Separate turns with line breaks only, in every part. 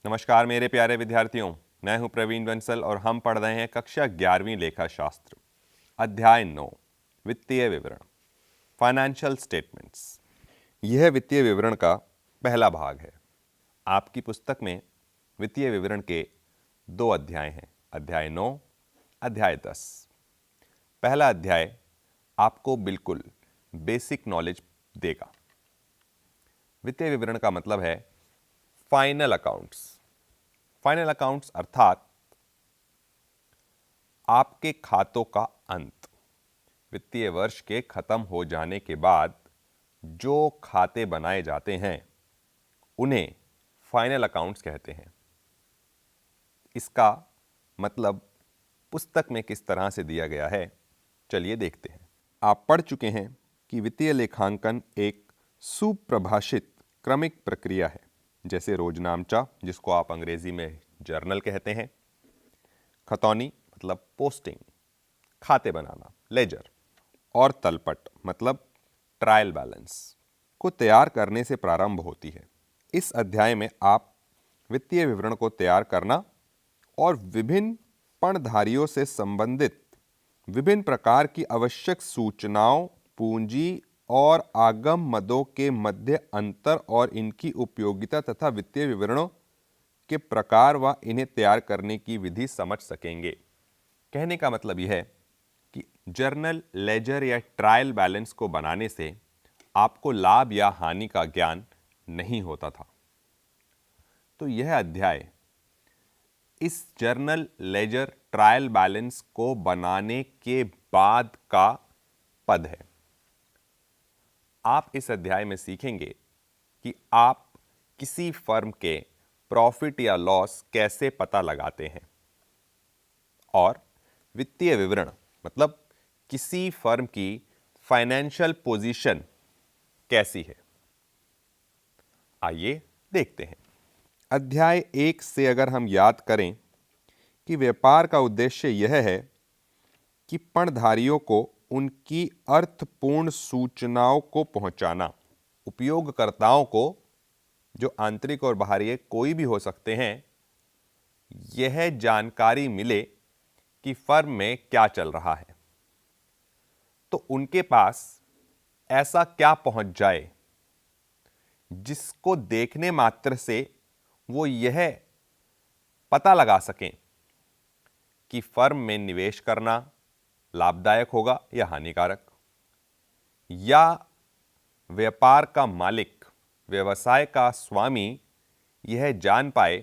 नमस्कार मेरे प्यारे विद्यार्थियों, मैं हूं प्रवीण बंसल और हम पढ़ रहे हैं कक्षा 11वीं लेखा शास्त्र, अध्याय 9 वित्तीय विवरण, फाइनेंशियल स्टेटमेंट्स। यह वित्तीय विवरण का पहला भाग है। आपकी पुस्तक में वित्तीय विवरण के 2 अध्याय हैं, अध्याय 9, अध्याय 10। पहला अध्याय आपको बिल्कुल बेसिक नॉलेज देगा। वित्तीय विवरण का मतलब है फाइनल अकाउंट्स। फाइनल अकाउंट्स अर्थात आपके खातों का अंत। वित्तीय वर्ष के खत्म हो जाने के बाद जो खाते बनाए जाते हैं उन्हें फाइनल अकाउंट्स कहते हैं। इसका मतलब पुस्तक में किस तरह से दिया गया है, चलिए देखते हैं। आप पढ़ चुके हैं कि वित्तीय लेखांकन एक सुप्रभाषित क्रमिक प्रक्रिया है, जैसे रोजनामचा, जिसको आप अंग्रेजी में जर्नल कहते हैं, खतौनी मतलब पोस्टिंग, खाते बनाना, लेजर, और तलपट मतलब ट्रायल बैलेंस को तैयार करने से प्रारंभ होती है। इस अध्याय में आप वित्तीय विवरण को तैयार करना और विभिन्न पणधारियों से संबंधित विभिन्न प्रकार की आवश्यक सूचनाओं, पूंजी और आगम मदों के मध्य अंतर और इनकी उपयोगिता तथा वित्तीय विवरणों के प्रकार व इन्हें तैयार करने की विधि समझ सकेंगे। कहने का मतलब यह है कि जर्नल, लेजर या ट्रायल बैलेंस को बनाने से आपको लाभ या हानि का ज्ञान नहीं होता था। तो यह अध्याय इस जर्नल, लेजर, ट्रायल बैलेंस को बनाने के बाद का पद है। आप इस अध्याय में सीखेंगे कि आप किसी फर्म के प्रॉफिट या लॉस कैसे पता लगाते हैं और वित्तीय विवरण मतलब किसी फर्म की फाइनेंशियल पोजीशन कैसी है। आइए देखते हैं। अध्याय 1 से अगर हम याद करें कि व्यापार का उद्देश्य यह है कि पणधारियों को उनकी अर्थपूर्ण सूचनाओं को पहुंचाना, उपयोगकर्ताओं को, जो आंतरिक और बाहरी कोई भी हो सकते हैं, यह जानकारी मिले कि फर्म में क्या चल रहा है, तो उनके पास ऐसा क्या पहुंच जाए जिसको देखने मात्र से वो यह पता लगा सकें कि फर्म में निवेश करना लाभदायक होगा या हानिकारक, या व्यापार का मालिक, व्यवसाय का स्वामी यह जान पाए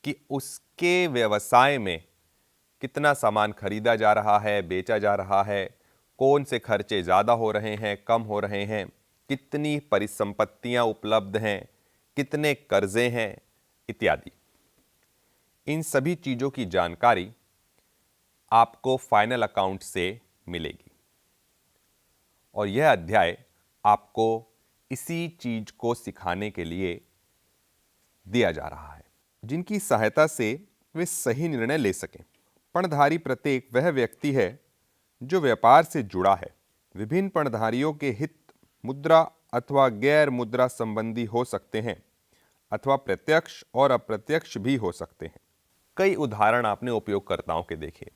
कि उसके व्यवसाय में कितना सामान खरीदा जा रहा है, बेचा जा रहा है, कौन से खर्चे ज़्यादा हो रहे हैं, कम हो रहे हैं, कितनी परिसंपत्तियां उपलब्ध हैं, कितने कर्जे हैं इत्यादि। इन सभी चीज़ों की जानकारी आपको फाइनल अकाउंट से मिलेगी और यह अध्याय आपको इसी चीज को सिखाने के लिए दिया जा रहा है, जिनकी सहायता से वे सही निर्णय ले सकें। पणधारी प्रत्येक वह व्यक्ति है जो व्यापार से जुड़ा है। विभिन्न पणधारियों के हित मुद्रा अथवा गैर मुद्रा संबंधी हो सकते हैं अथवा प्रत्यक्ष और अप्रत्यक्ष भी हो सकते हैं। कई उदाहरण आपने उपयोगकर्ताओं के देखे।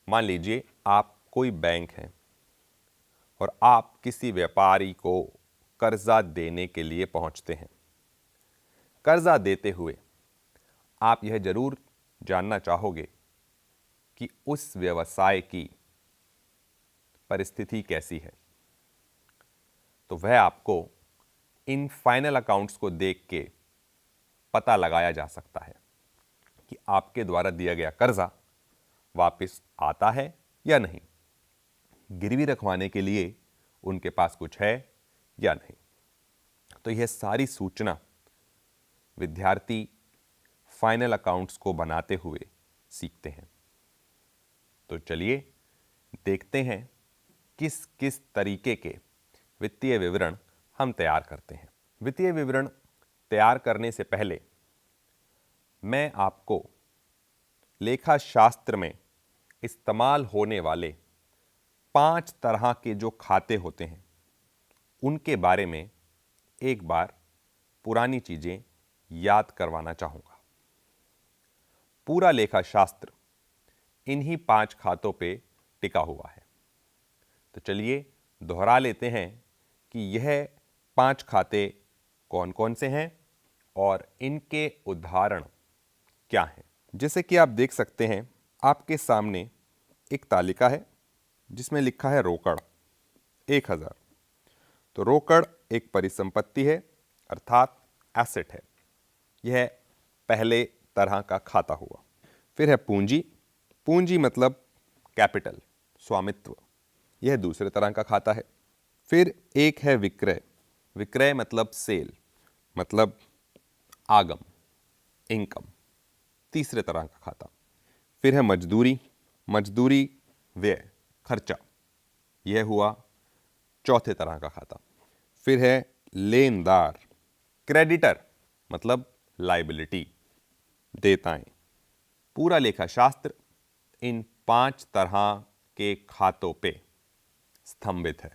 मान लीजिए आप कोई बैंक हैं और आप किसी व्यापारी को कर्जा देने के लिए पहुंचते हैं। कर्जा देते हुए आप यह जरूर जानना चाहोगे कि उस व्यवसाय की परिस्थिति कैसी है, तो वह आपको इन फाइनल अकाउंट्स को देख के पता लगाया जा सकता है कि आपके द्वारा दिया गया कर्जा वापस आता है या नहीं, गिरवी रखवाने के लिए उनके पास कुछ है या नहीं। तो यह सारी सूचना विद्यार्थी फाइनल अकाउंट्स को बनाते हुए सीखते हैं। तो चलिए देखते हैं किस किस तरीके के वित्तीय विवरण हम तैयार करते हैं। वित्तीय विवरण तैयार करने से पहले मैं आपको लेखा शास्त्र में इस्तेमाल होने वाले 5 तरह के जो खाते होते हैं उनके बारे में एक बार पुरानी चीज़ें याद करवाना चाहूंगा। पूरा लेखा शास्त्र इन्हीं 5 खातों पे टिका हुआ है। तो चलिए दोहरा लेते हैं कि यह 5 खाते कौन कौन से हैं और इनके उदाहरण क्या हैं। जैसे कि आप देख सकते हैं, आपके सामने एक तालिका है जिसमें लिखा है रोकड़ 1000। तो रोकड़ एक परिसंपत्ति है, अर्थात एसेट है। यह पहले तरह का खाता हुआ। फिर है पूंजी। पूंजी मतलब कैपिटल, स्वामित्व। यह दूसरे तरह का खाता है। फिर एक है विक्रय। विक्रय मतलब सेल, मतलब आगम, इनकम, तीसरे तरह का खाता। फिर है मजदूरी। मजदूरी व्यय, खर्चा। यह हुआ चौथे तरह का खाता। फिर है लेनदार। क्रेडिटर मतलब लायबिलिटी, देयताएं। पूरा लेखा शास्त्र इन 5 तरह के खातों पे स्तंभित है।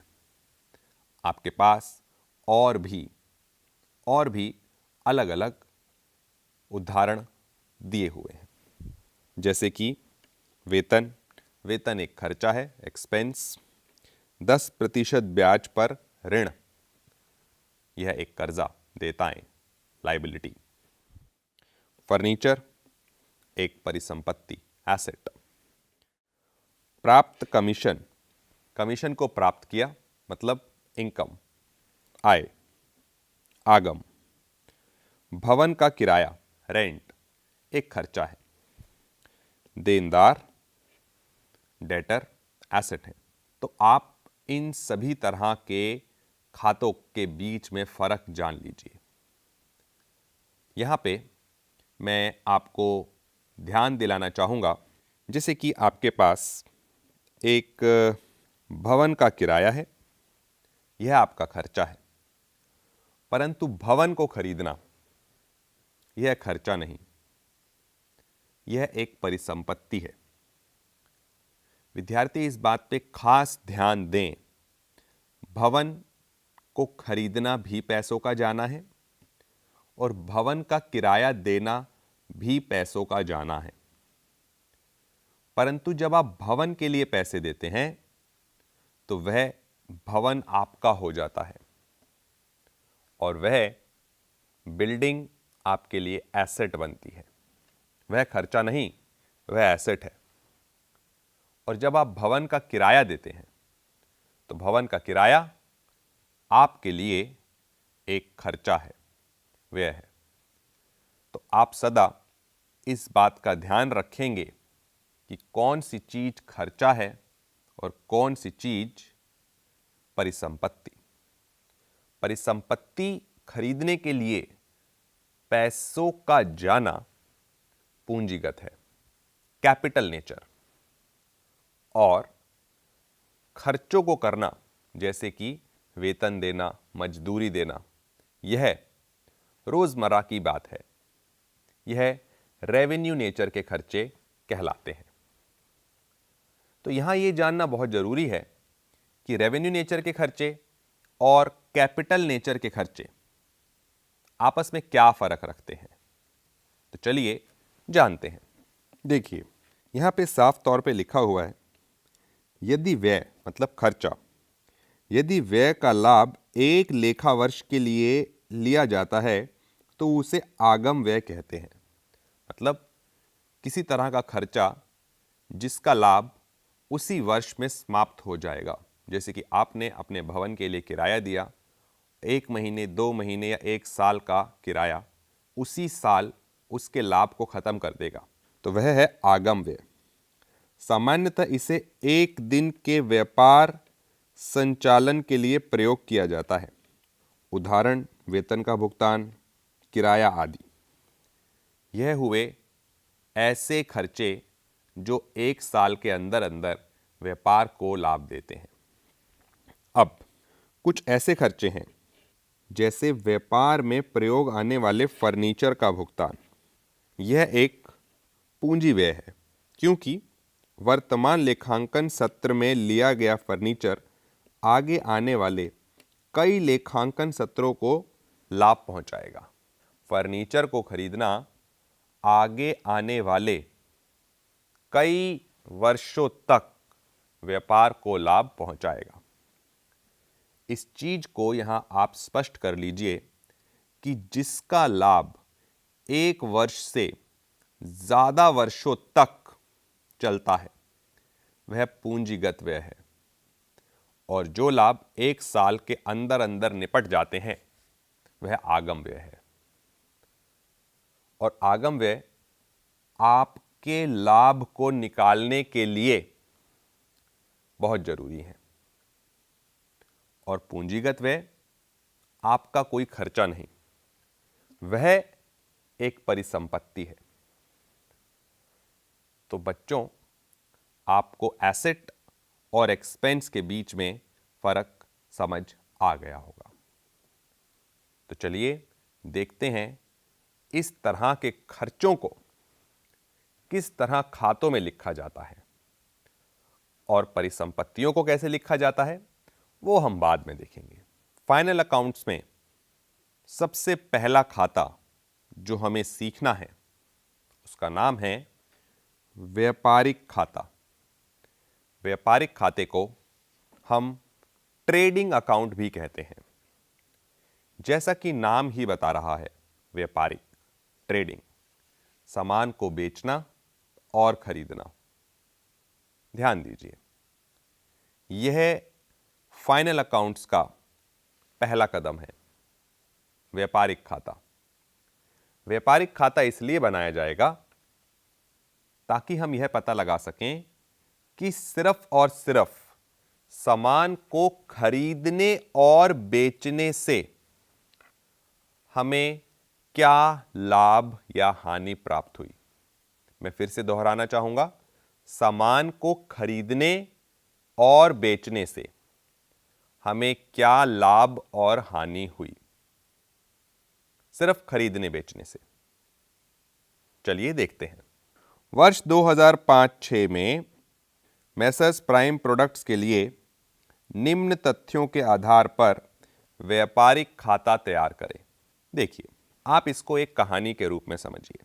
आपके पास और भी अलग अलग उदाहरण दिए हुए हैं, जैसे कि वेतन। वेतन एक खर्चा है, एक्सपेंस। 10% ब्याज पर ऋण, यह एक कर्जा, देयताएं, लायबिलिटी। फर्नीचर एक परिसंपत्ति, एसेट। प्राप्त कमीशन, कमीशन को प्राप्त किया मतलब इनकम, आय, आगम। भवन का किराया, रेंट, एक खर्चा है। देनदार, डेटर, एसेट है। तो आप इन सभी तरह के खातों के बीच में फर्क जान लीजिए। यहां पे मैं आपको ध्यान दिलाना चाहूंगा, जैसे कि आपके पास एक भवन का किराया है, यह आपका खर्चा है। परंतु भवन को खरीदना यह खर्चा नहीं, यह एक परिसंपत्ति है। विद्यार्थी इस बात पे खास ध्यान दें, भवन को खरीदना भी पैसों का जाना है और भवन का किराया देना भी पैसों का जाना है। परंतु जब आप भवन के लिए पैसे देते हैं तो वह भवन आपका हो जाता है और वह बिल्डिंग आपके लिए एसेट बनती है। वह खर्चा नहीं, वह एसेट है। और जब आप भवन का किराया देते हैं तो भवन का किराया आपके लिए एक खर्चा है, व्यय है। तो आप सदा इस बात का ध्यान रखेंगे कि कौन सी चीज खर्चा है और कौन सी चीज परिसंपत्ति। परिसंपत्ति खरीदने के लिए पैसों का जाना पूंजीगत है, कैपिटल नेचर। और खर्चों को करना, जैसे कि वेतन देना, मजदूरी देना, यह रोजमर्रा की बात है। यह रेवेन्यू नेचर के खर्चे कहलाते हैं। तो यहां यह जानना बहुत जरूरी है कि रेवेन्यू नेचर के खर्चे और कैपिटल नेचर के खर्चे आपस में क्या फर्क रखते हैं। तो चलिए जानते हैं। देखिए, यहां पे साफ तौर पे लिखा हुआ है, यदि व्यय मतलब खर्चा, यदि व्यय का लाभ एक लेखा वर्ष के लिए लिया जाता है तो उसे आगम व्यय कहते हैं। मतलब किसी तरह का खर्चा जिसका लाभ उसी वर्ष में समाप्त हो जाएगा। जैसे कि आपने अपने भवन के लिए किराया दिया, 1 महीने, 2 महीने या 1 साल का किराया उसी साल उसके लाभ को खत्म कर देगा, तो वह है आगम व्यय। सामान्यतः इसे 1 दिन के व्यापार संचालन के लिए प्रयोग किया जाता है। उदाहरण वेतन का भुगतान, किराया आदि। यह हुए ऐसे खर्चे जो 1 साल के अंदर अंदर व्यापार को लाभ देते हैं। अब कुछ ऐसे खर्चे हैं जैसे व्यापार में प्रयोग आने वाले फर्नीचर का भुगतान। यह एक पूंजी व्यय है, क्योंकि वर्तमान लेखांकन सत्र में लिया गया फर्नीचर आगे आने वाले कई लेखांकन सत्रों को लाभ पहुंचाएगा। फर्नीचर को खरीदना आगे आने वाले कई वर्षों तक व्यापार को लाभ पहुंचाएगा। इस चीज को यहां आप स्पष्ट कर लीजिए कि जिसका लाभ 1 वर्ष से ज्यादा वर्षों तक चलता है वह पूंजीगत व्यय है, और जो लाभ 1 साल के अंदर अंदर निपट जाते हैं वह आगम व्यय है। और आगम व्यय आपके लाभ को निकालने के लिए बहुत जरूरी है, और पूंजीगत व्यय आपका कोई खर्चा नहीं, वह एक परिसंपत्ति है। तो बच्चों, आपको एसेट और एक्सपेंस के बीच में फर्क समझ आ गया होगा। तो चलिए देखते हैं इस तरह के खर्चों को किस तरह खातों में लिखा जाता है, और परिसंपत्तियों को कैसे लिखा जाता है वो हम बाद में देखेंगे। फाइनल अकाउंट्स में सबसे पहला खाता जो हमें सीखना है उसका नाम है व्यापारिक खाता। व्यापारिक खाते को हम ट्रेडिंग अकाउंट भी कहते हैं। जैसा कि नाम ही बता रहा है, व्यापारिक, ट्रेडिंग, सामान को बेचना और खरीदना। ध्यान दीजिए, यह फाइनल अकाउंट्स का पहला कदम है, व्यापारिक खाता। व्यापारिक खाता इसलिए बनाया जाएगा ताकि हम यह पता लगा सकें कि सिर्फ और सिर्फ सामान को खरीदने और बेचने से हमें क्या लाभ या हानि प्राप्त हुई। मैं फिर से दोहराना चाहूंगा, सामान को खरीदने और बेचने से हमें क्या लाभ और हानि हुई, सिर्फ खरीदने बेचने से। चलिए देखते हैं। वर्ष 2005-06 में मैसर्स प्राइम प्रोडक्ट्स के लिए निम्न तथ्यों के आधार पर व्यापारिक खाता तैयार करें। देखिए, आप इसको एक कहानी के रूप में समझिए।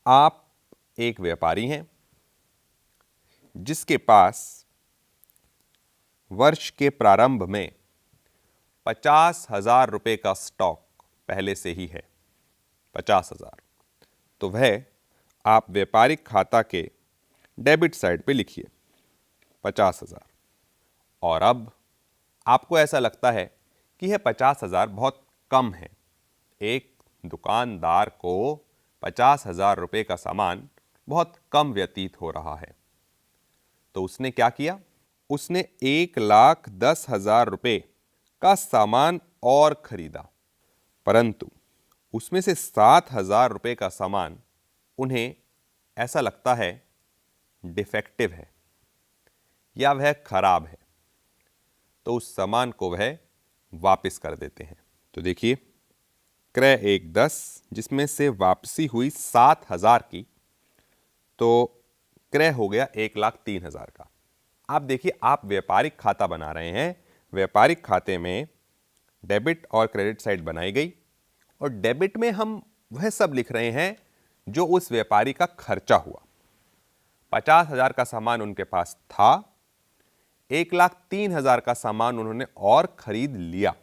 आप एक व्यापारी हैं जिसके पास वर्ष के प्रारंभ में 50,000 रुपए का स्टॉक पहले से ही है, 50,000। तो वह आप व्यापारिक खाता के डेबिट साइड पे लिखिए 50,000। और अब आपको ऐसा लगता है कि यह 50,000 बहुत कम है। एक दुकानदार को 50,000 रुपए का सामान बहुत कम व्यतीत हो रहा है। तो उसने क्या किया? उसने 1,10,000 रुपए का सामान और खरीदा, परंतु उसमें से 7,000 रुपए का सामान उन्हें ऐसा लगता है डिफेक्टिव है या वह खराब है, तो उस सामान को वह वापस कर देते हैं। तो देखिए, क्रय 1,10 जिसमें से वापसी हुई 7,000 की, तो क्रय हो गया 1,03,000 का। आप देखिए, आप व्यापारिक खाता बना रहे हैं। व्यापारिक खाते में डेबिट और क्रेडिट साइड बनाई गई, और डेबिट में हम वह सब लिख रहे हैं जो उस व्यापारी का खर्चा हुआ। 50,000 का सामान उनके पास था, 1,03,000 का सामान उन्होंने और खरीद लिया।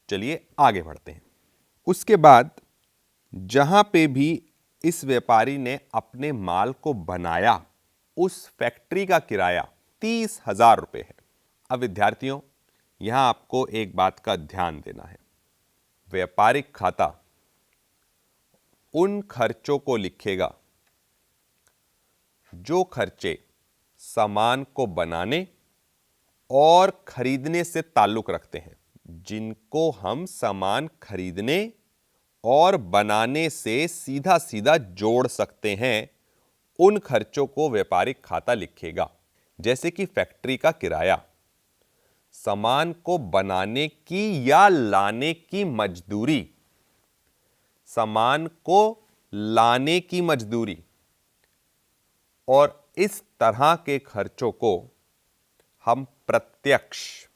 चलिए आगे बढ़ते हैं। उसके बाद जहां पे भी इस व्यापारी ने अपने माल को बनाया, उस फैक्ट्री का किराया 30,000 रुपए है। अब विद्यार्थियों, यहां आपको एक बात का ध्यान देना है। व्यापारिक खाता उन खर्चों को लिखेगा जो खर्चे सामान को बनाने और खरीदने से ताल्लुक रखते हैं। जिनको हम सामान खरीदने और बनाने से सीधा सीधा जोड़ सकते हैं, उन खर्चों को व्यापारिक खाता लिखेगा। जैसे कि फैक्ट्री का किराया, सामान को बनाने की या लाने की मजदूरी, सामान को लाने की मजदूरी, और इस तरह के खर्चों को हम प्रत्यक्ष,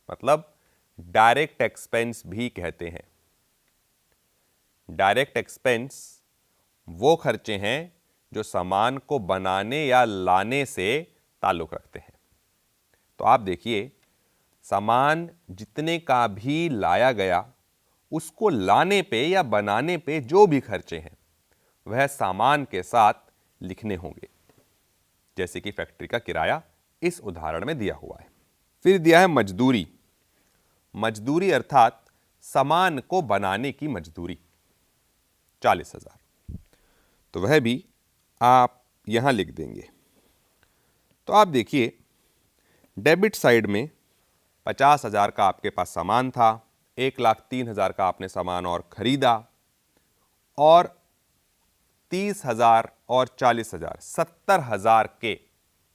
मतलब डायरेक्ट एक्सपेंस भी कहते हैं। डायरेक्ट एक्सपेंस वो खर्चे हैं जो सामान को बनाने या लाने से ताल्लुक रखते हैं। तो आप देखिए, सामान जितने का भी लाया गया, उसको लाने पे या बनाने पे जो भी खर्चे हैं वह सामान के साथ लिखने होंगे, जैसे कि फैक्ट्री का किराया इस उदाहरण में दिया हुआ है। फिर दिया है मजदूरी। मजदूरी अर्थात सामान को बनाने की मजदूरी 40,000, तो वह भी आप यहां लिख देंगे। तो आप देखिए, डेबिट साइड में 50,000 का आपके पास सामान था, 1,03,000 का आपने सामान और खरीदा, और 30,000 और 40,000 70,000 के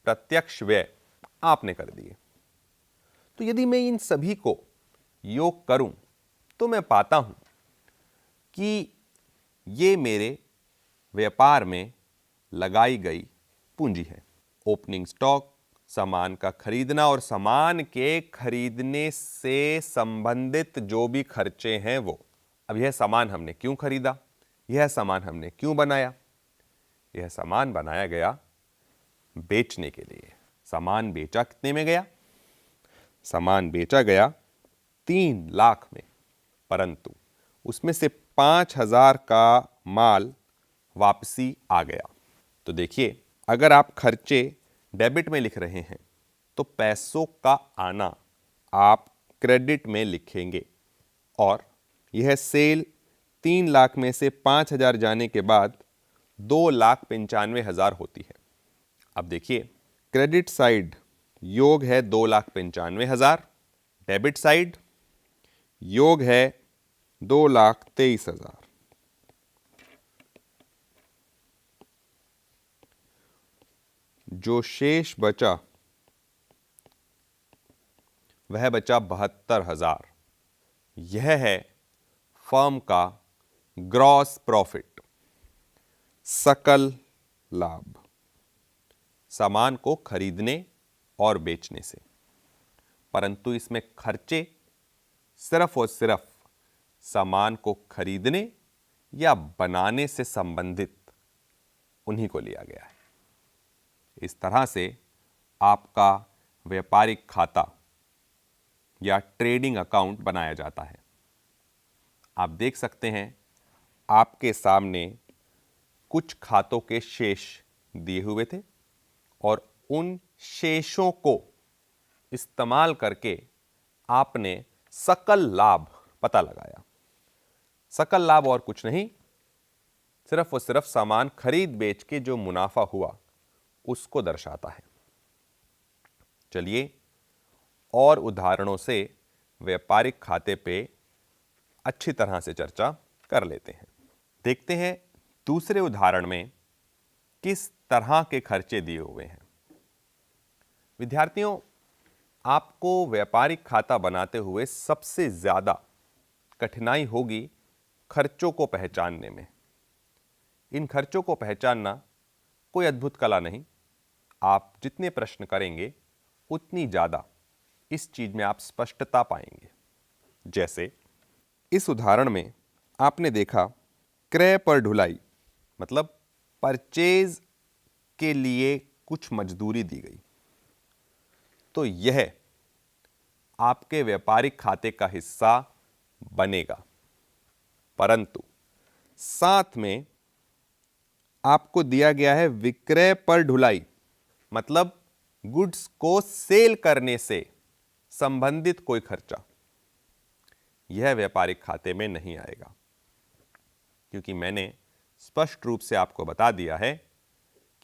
प्रत्यक्ष व्यय आपने कर दिए। तो यदि मैं इन सभी को योग करूं तो मैं पाता हूं कि ये मेरे व्यापार में लगाई गई पूंजी है। ओपनिंग स्टॉक, सामान का खरीदना और सामान के खरीदने से संबंधित जो भी खर्चे हैं वो। अब यह सामान हमने क्यों खरीदा, यह सामान हमने क्यों बनाया? यह सामान बनाया गया बेचने के लिए। सामान बेचा कितने में गया? सामान बेचा गया 3 लाख में, परंतु उसमें से 5,000 का माल वापसी आ गया। तो देखिए, अगर आप खर्चे डेबिट में लिख रहे हैं तो पैसों का आना आप क्रेडिट में लिखेंगे, और यह सेल 3 लाख में से 5,000 जाने के बाद 2,95,000 होती है। अब देखिए, क्रेडिट साइड योग है 2,95,000, डेबिट साइड योग है 2,23,000। जो शेष बचा वह बचा 72,000। यह है फर्म का ग्रॉस प्रॉफिट, सकल लाभ, सामान को खरीदने और बेचने से। परंतु इसमें खर्चे सिर्फ और सिर्फ सामान को खरीदने या बनाने से संबंधित उन्हीं को लिया गया है। इस तरह से आपका व्यापारिक खाता या ट्रेडिंग अकाउंट बनाया जाता है। आप देख सकते हैं, आपके सामने कुछ खातों के शेष दिए हुए थे और उन शेषों को इस्तेमाल करके आपने सकल लाभ पता लगाया। सकल लाभ और कुछ नहीं, सिर्फ और सिर्फ सामान खरीद बेच के जो मुनाफा हुआ उसको दर्शाता है। चलिए और उदाहरणों से व्यापारिक खाते पे अच्छी तरह से चर्चा कर लेते हैं। देखते हैं दूसरे उदाहरण में किस तरह के खर्चे दिए हुए हैं। विद्यार्थियों, आपको व्यापारिक खाता बनाते हुए सबसे ज्यादा कठिनाई होगी खर्चों को पहचानने में। इन खर्चों को पहचानना कोई अद्भुत कला नहीं। आप जितने प्रश्न करेंगे उतनी ज्यादा इस चीज में आप स्पष्टता पाएंगे। जैसे इस उदाहरण में आपने देखा, क्रय पर ढुलाई, मतलब परचेज के लिए कुछ मजदूरी दी गई। तो यह आपके व्यापारिक खाते का हिस्सा बनेगा, परंतु साथ में आपको दिया गया है विक्रय पर ढुलाई, मतलब गुड्स को सेल करने से संबंधित कोई खर्चा। यह व्यापारिक खाते में नहीं आएगा, क्योंकि मैंने स्पष्ट रूप से आपको बता दिया है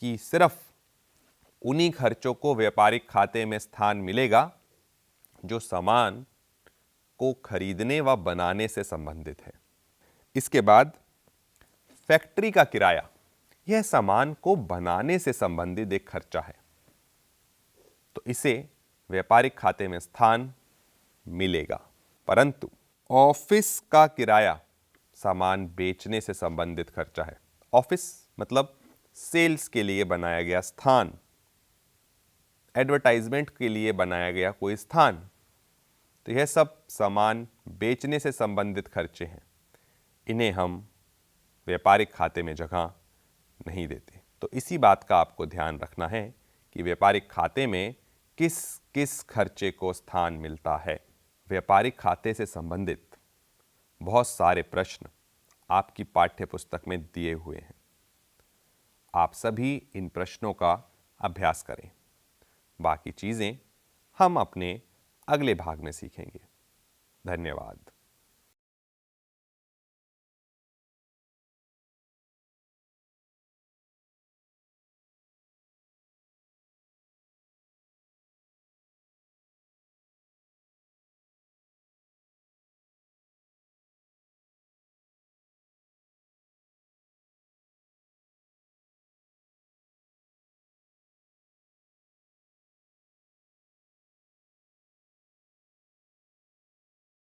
कि सिर्फ उन्हीं खर्चों को व्यापारिक खाते में स्थान मिलेगा जो सामान को खरीदने व बनाने से संबंधित है। इसके बाद फैक्ट्री का किराया, यह सामान को बनाने से संबंधित एक खर्चा है, तो इसे व्यापारिक खाते में स्थान मिलेगा। परंतु ऑफिस का किराया सामान बेचने से संबंधित खर्चा है। ऑफिस मतलब सेल्स के लिए बनाया गया स्थान, एडवर्टाइजमेंट के लिए बनाया गया कोई स्थान, तो यह सब सामान बेचने से संबंधित खर्चे हैं, इन्हें हम व्यापारिक खाते में जगह नहीं देते। तो इसी बात का आपको ध्यान रखना है कि व्यापारिक खाते में किस किस खर्चे को स्थान मिलता है। व्यापारिक खाते से संबंधित बहुत सारे प्रश्न आपकी पाठ्य पुस्तक में दिए हुए हैं। आप सभी इन प्रश्नों का अभ्यास करें। बाकी चीज़ें हम अपने अगले भाग में सीखेंगे। धन्यवाद।